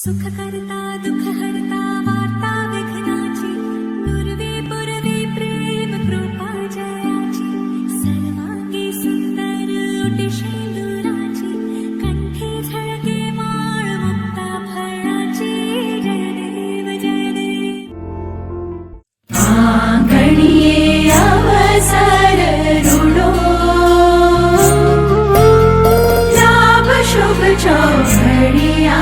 सुख करता दुख हरता वार्ता विघ्नाची नुरवी पुरवी प्रेम कृपा जयाची सर्वांगी सुंदर ओटी शेंदुराची कंठी झळके माळ मुक्ता फळाची जय देव जय देव आंगणिये अवसर रुडो लाभ शुभ चौघडिया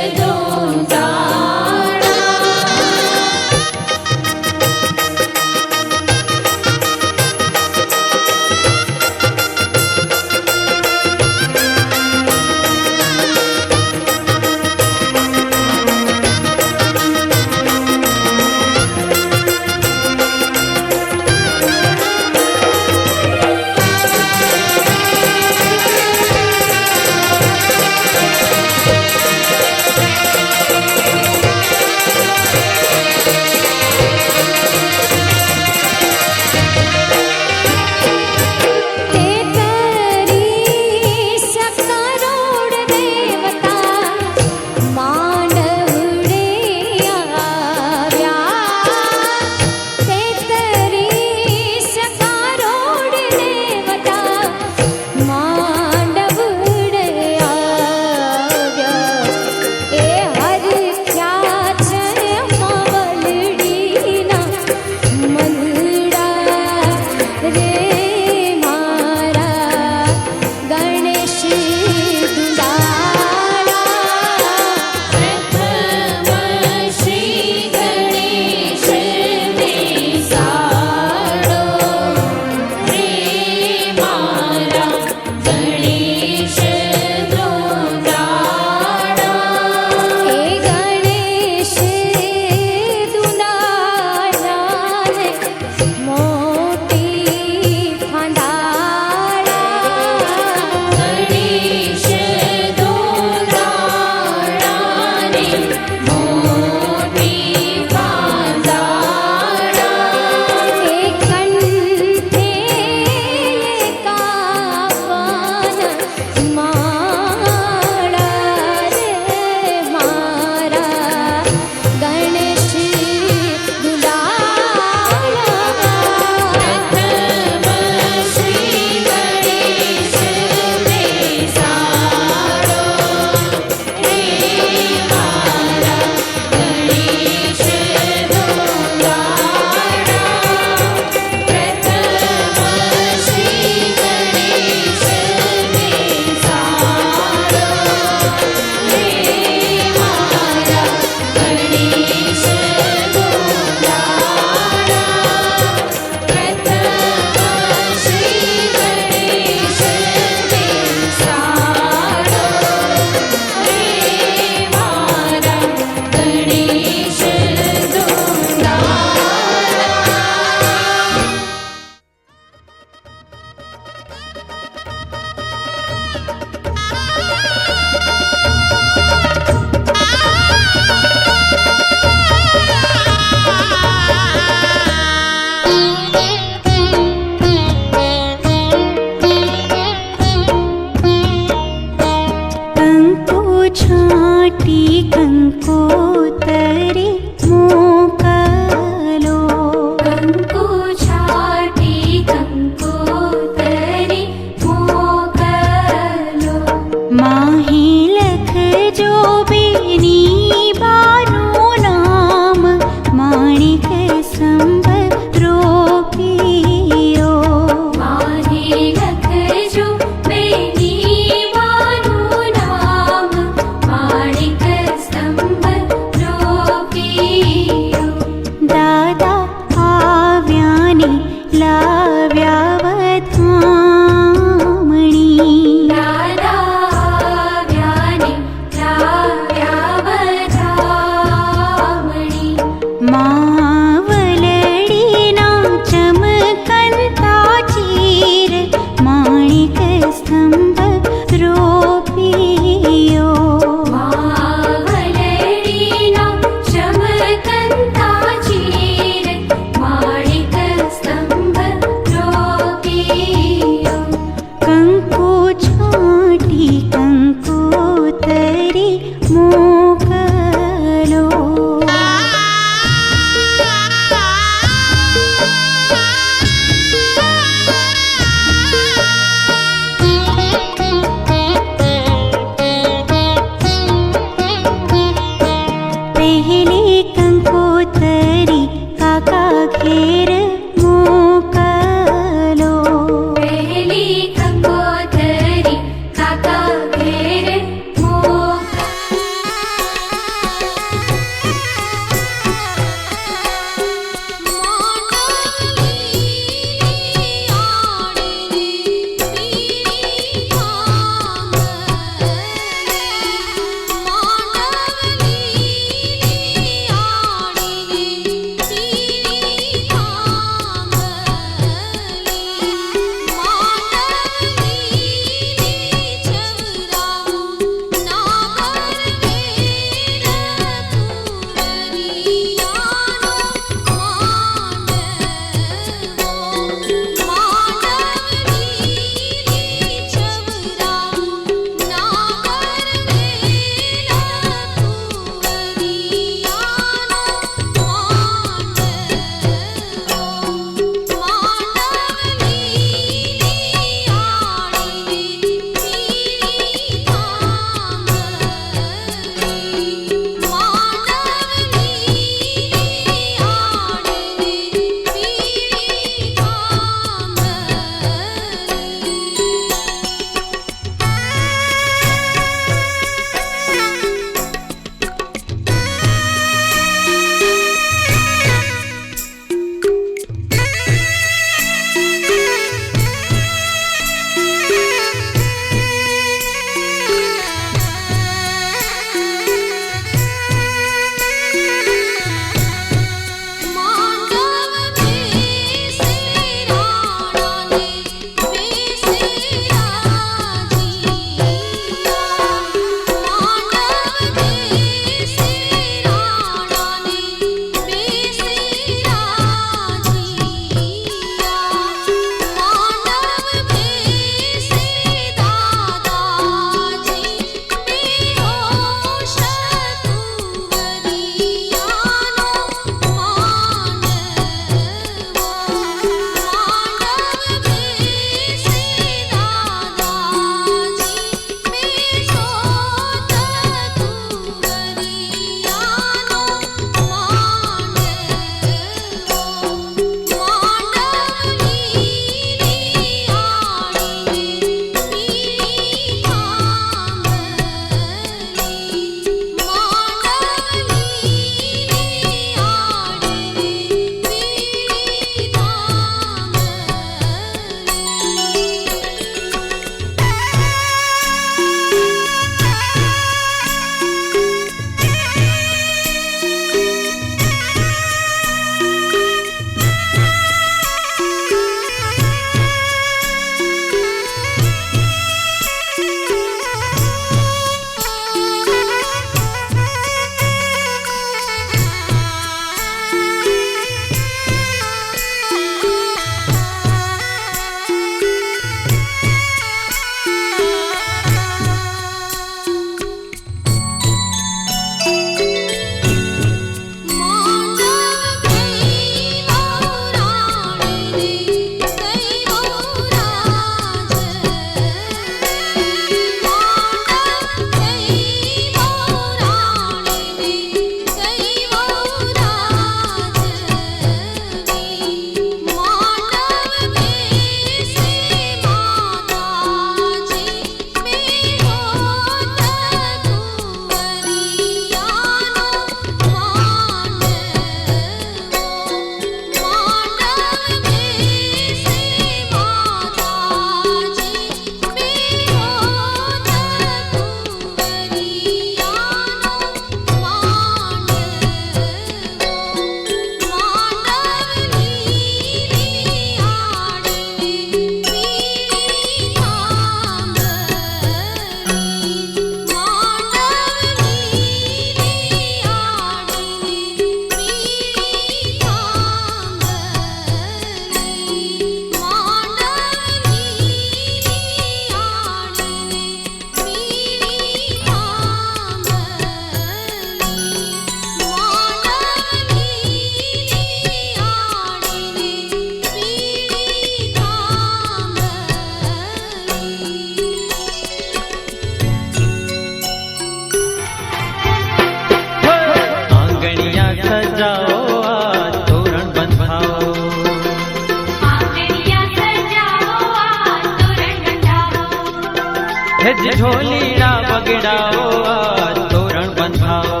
हेज ढोलीड़ा बगड़ाओ आज तोरण बंधाओ,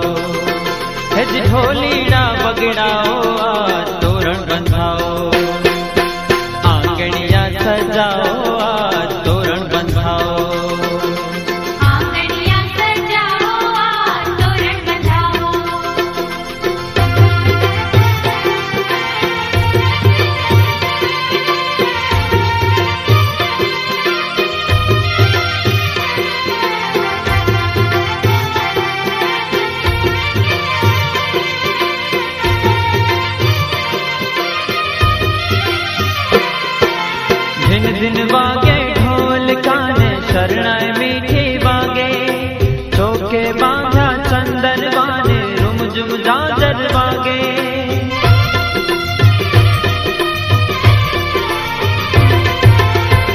हेज ढोलीड़ा बगड़ाओ आज तोरण बंधाओ, आंगणिया सजाओ आज तोरण बंधाओ। आंगणिया सजाओ आज तोरण बंधाओ। दिन दिन वागे ढोल काने शरणाई मीठी वागे, चौके बांधा चंदन वाने रुमझुम जाजर वागे।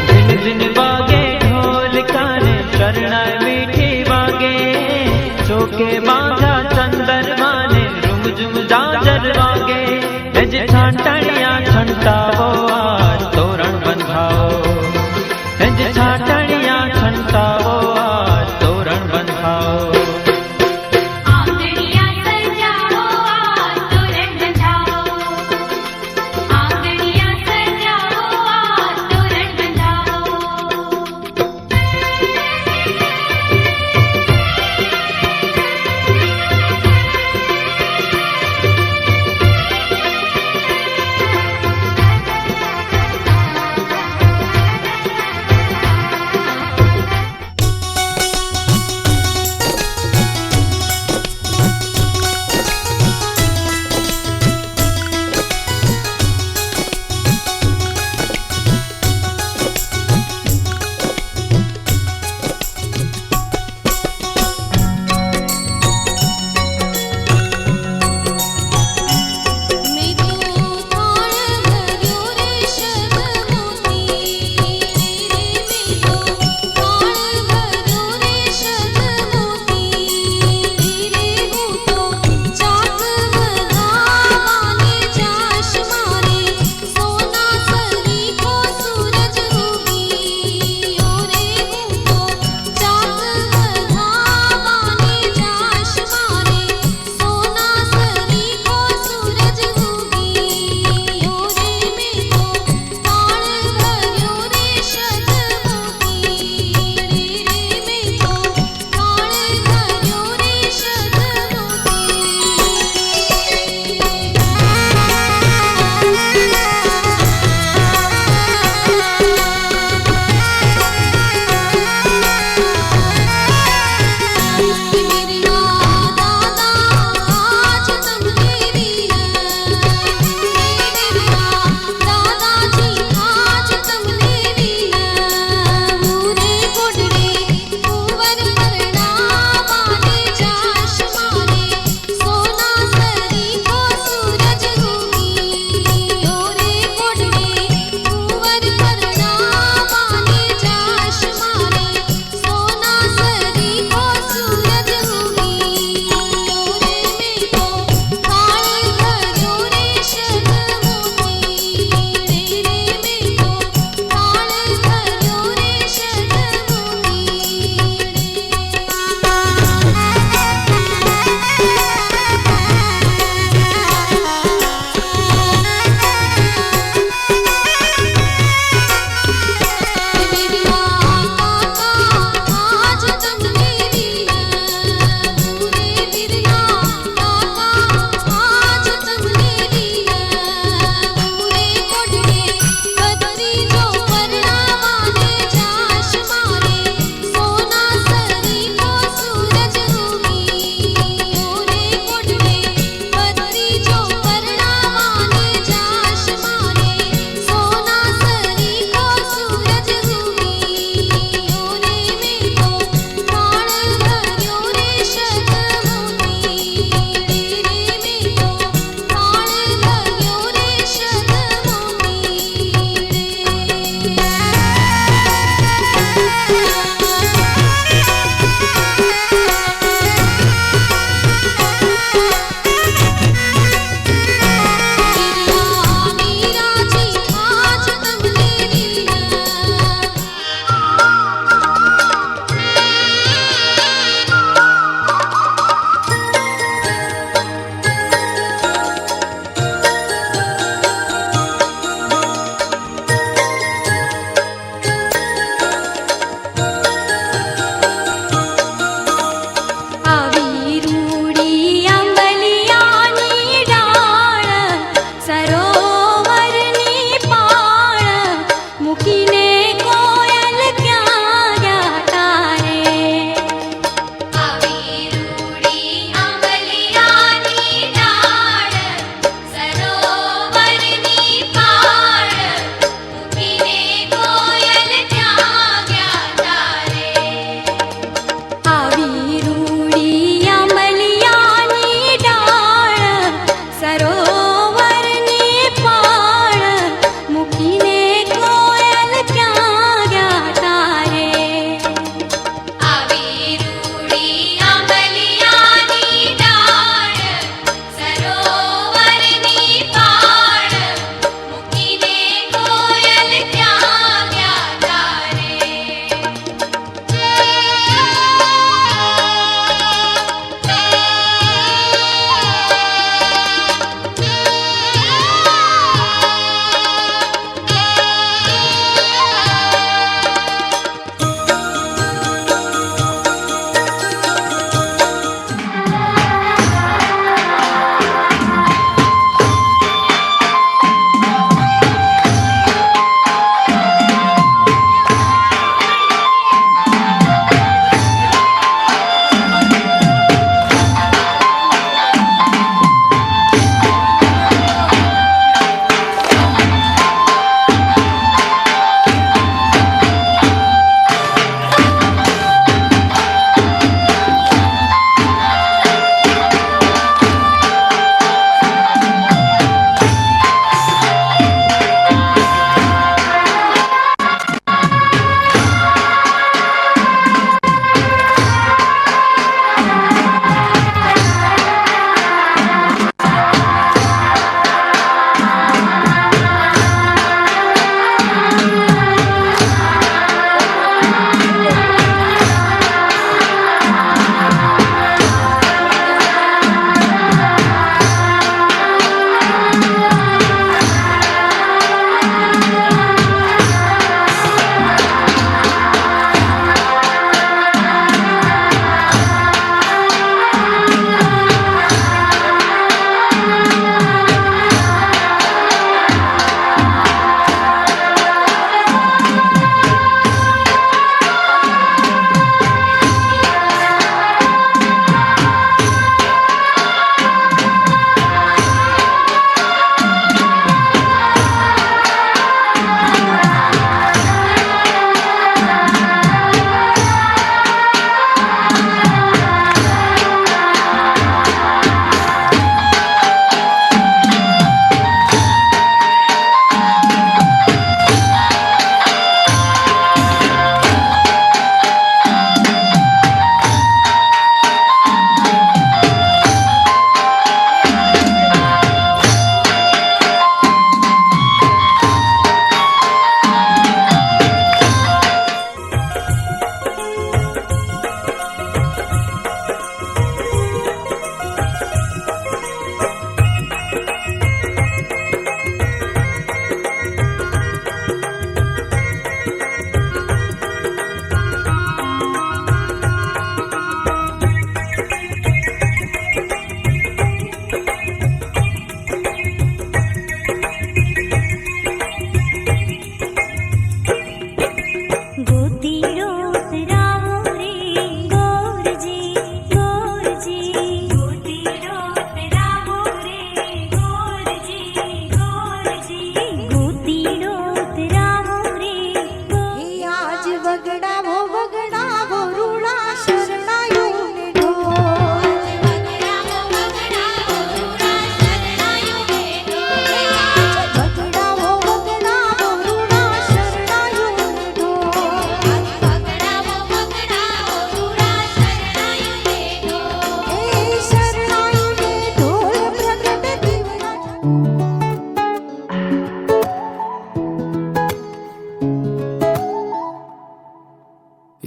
दिन दिन वागे ढोल काने शरणाई मीठी वागे, चौके बांधा चंदन वाने रुमझुम जाजर वागे। हेज छाटणिया छंटावो आज तोरण बंधाओ, हेज छाटणिया छंटावो आज तोरण बंधाओ। आंगणिया सजाओ आज तोरण बंधाओ। आंगणिया सजाओ आज तोरण बंधाओ।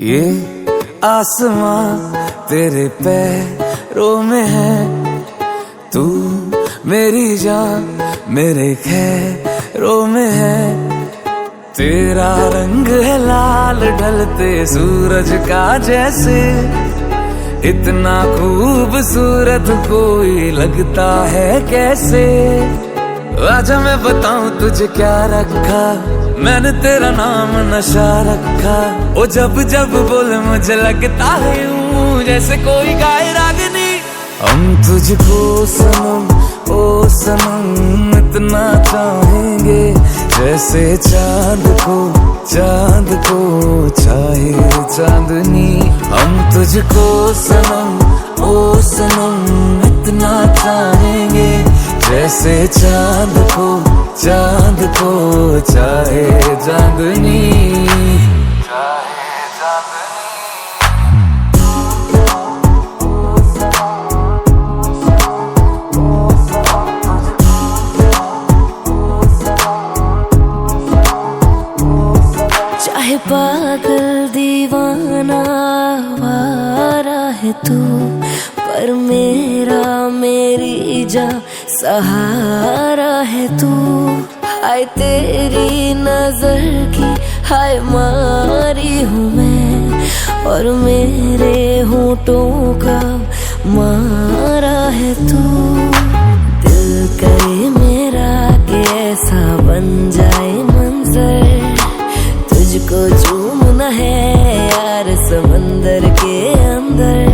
ये आसमां तेरे पैरों में है, तू मेरी जान मेरे खैरों में है। तेरा रंग है लाल ढलते सूरज का जैसे, इतना खूबसूरत कोई लगता है कैसे। आजा मैं बताऊं तुझे क्या रखा, मैंने तेरा नाम नशा रखा। ओ जब जब बोले मुझे लगता है यूं जैसे कोई गाए रागनी। हम तुझको सनम ओ सनम इतना चाहेंगे, जैसे चांद को चाहे चांदनी। हम तुझको सनम ओ सनम इतना चाहेंगे, जैसे चांद को चाहे चांदनी। चाहे पागल दीवाना आवारा है तू, पर मेरी जा सहारा है तू। हाय तेरी नजर की हाय मारी हूँ मैं, और मेरे होठों का मारा है तू। दिल करे मेरा कि ऐसा बन जाए मंजर, तुझको झूमना है यार समंदर के अंदर।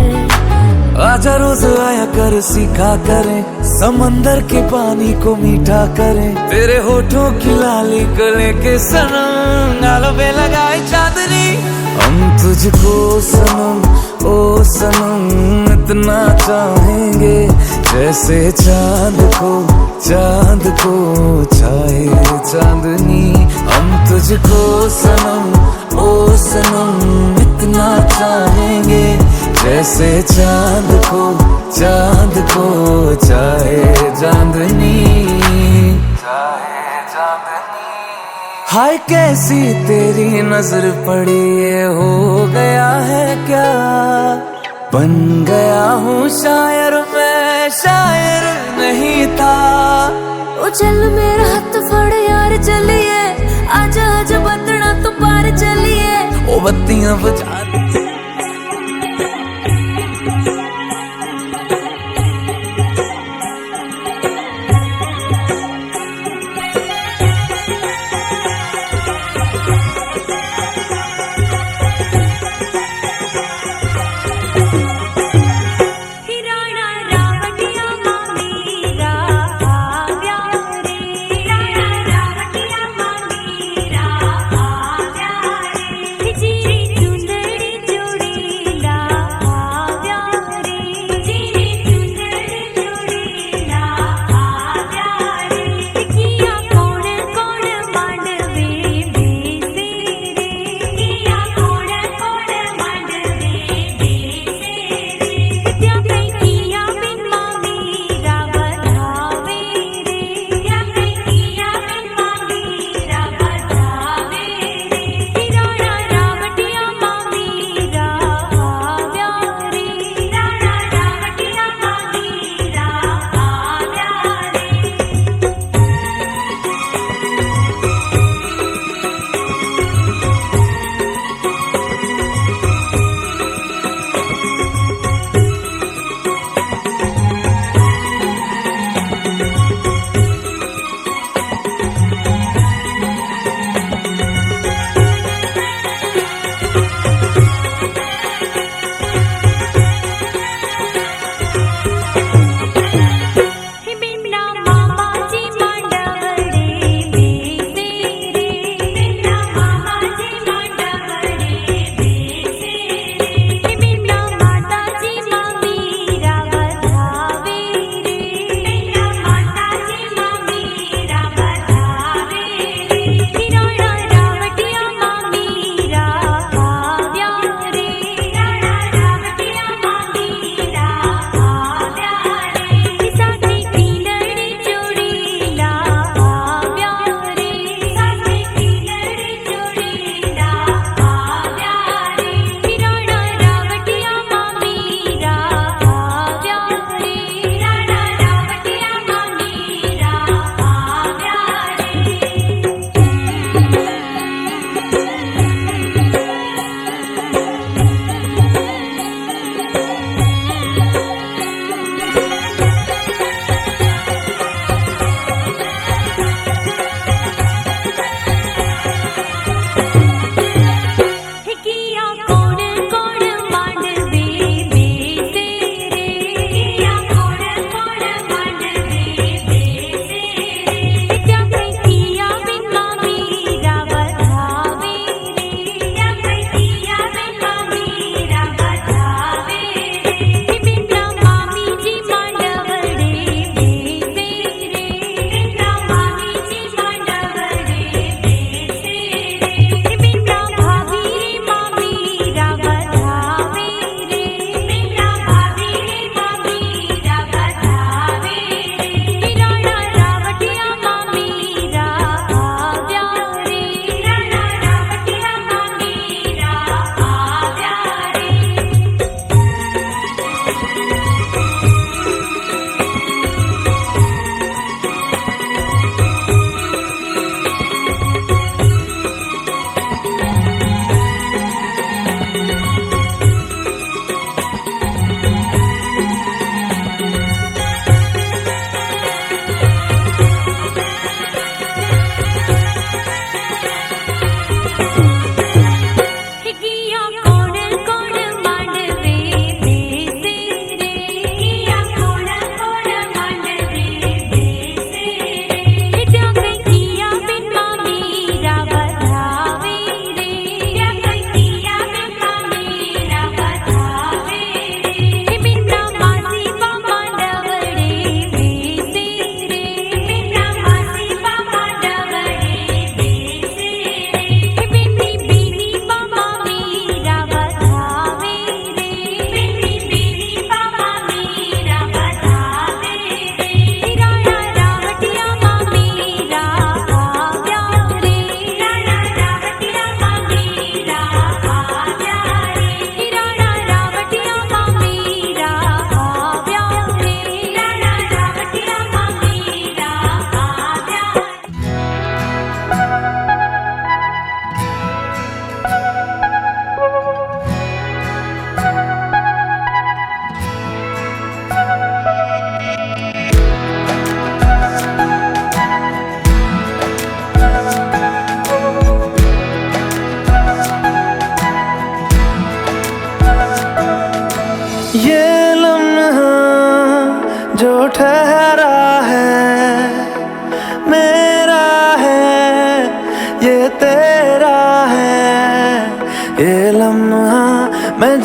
आजा रोज आया कर सीखा करें, समंदर के पानी को मीठा करें। तेरे होठों की लाली को लेके सनम गालों पे लगाए चांदनी। हम तुझको सनम ओ सनम इतना चाहेंगे, जैसे चांद को चाहे चांदनी। हम तुझको सनम ओ सनम इतना चाहेंगे, जैसे चांद को चाहे चांदनी। हाय कैसी तेरी नजर पड़ी, ये हो गया है क्या। बन गया हूँ शायर मैं, शायर नहीं था। ओ चल मेरा हाथ फड़ यार चलिए, आजा आजा बतना तो पार चलिए। ओ बत्तियां बुझा चिरी चुंदड़ी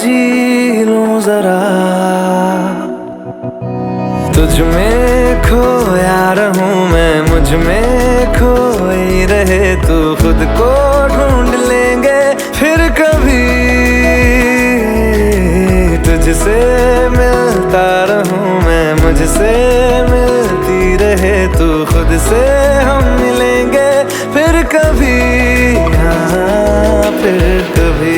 जी लूं जरा, तुझ में खोया रहूं मैं, मुझ में खोई रहे तू, खुद को ढूंढ लेंगे फिर कभी, तुझसे मिलता रहूं मैं, मुझसे मिलती रहे तू, खुद से हम मिलेंगे फिर कभी, हाँ फिर कभी।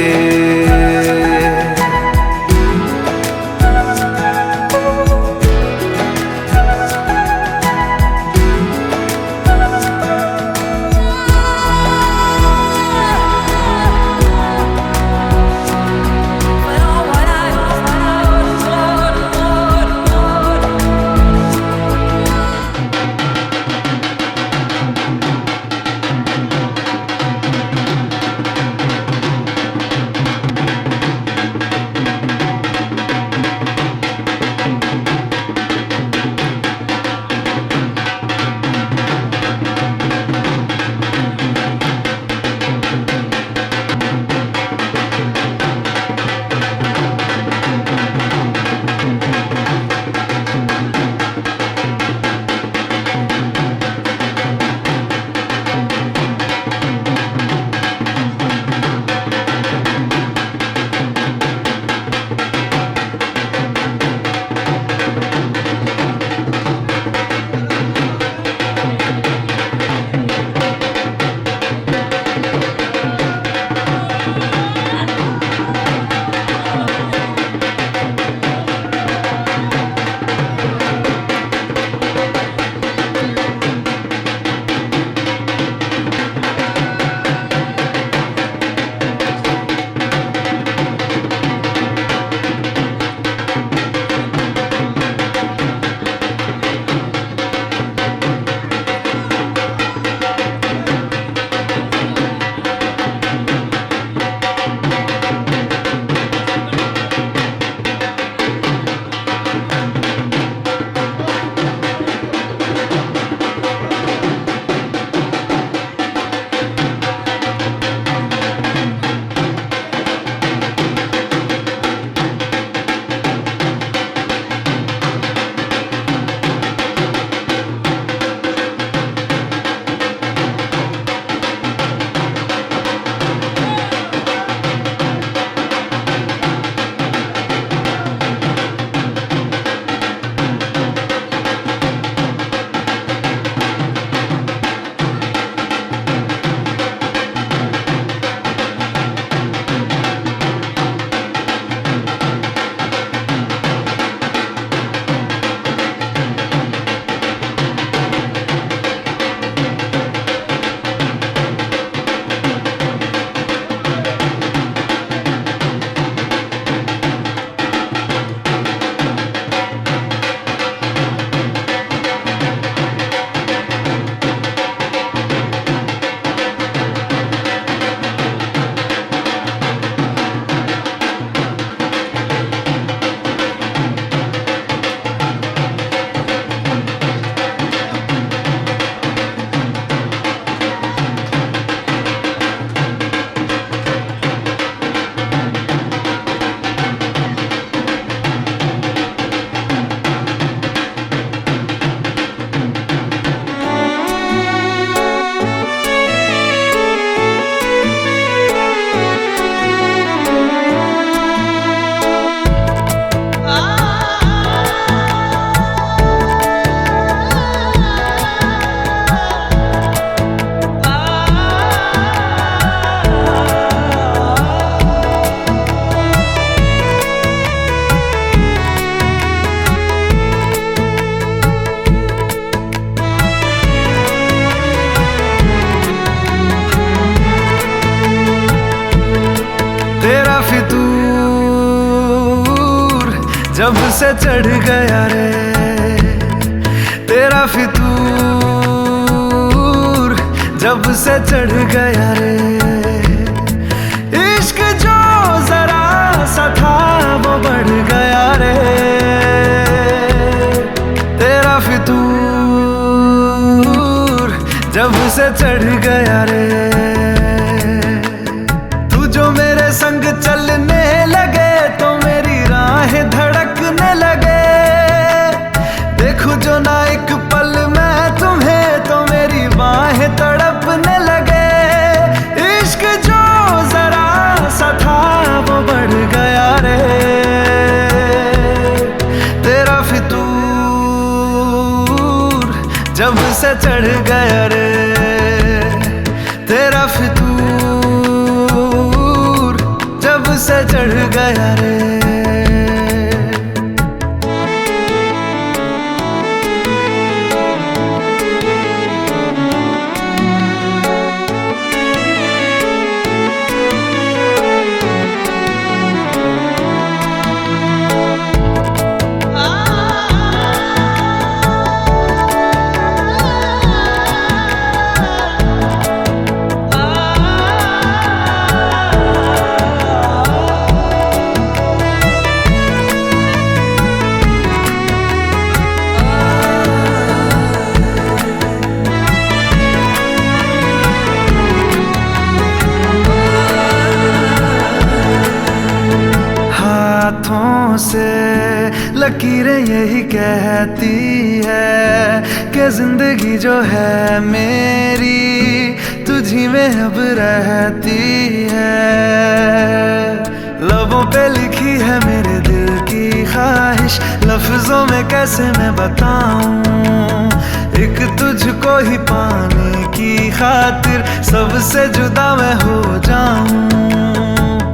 जब से चढ़ गया रे तेरा फितूर, जब से चढ़ गया रे इश्क जो जरा सा था वो बढ़ गया रे तेरा फितूर, जब से चढ़ गया रे। तू जो मेरे संग चलने लगे तो से चढ़ गया रे तेरा फितूर, जब से चढ़ गया रे। हाथों से लकीरें यही कहती है कि जिंदगी जो है मेरी तुझी में अब रहती है। लबों पे लिखी है मेरे दिल की ख्वाहिश, लफ्जों में कैसे मैं बताऊं, एक तुझको ही पाने की खातिर सबसे जुदा मैं हो जाऊं।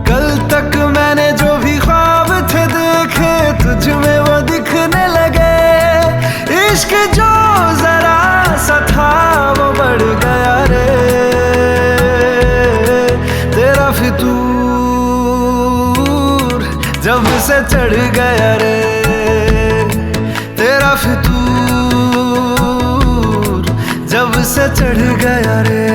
कल तक मैंने जो भी ख्वाब थे देखे तुझ में वो दिखने लगे, इश्क जो जरा सा था वो बढ़ गया रे तेरा फितूर, जब से चढ़ गया रे तेरा फितूर, जब से चढ़ गया रे।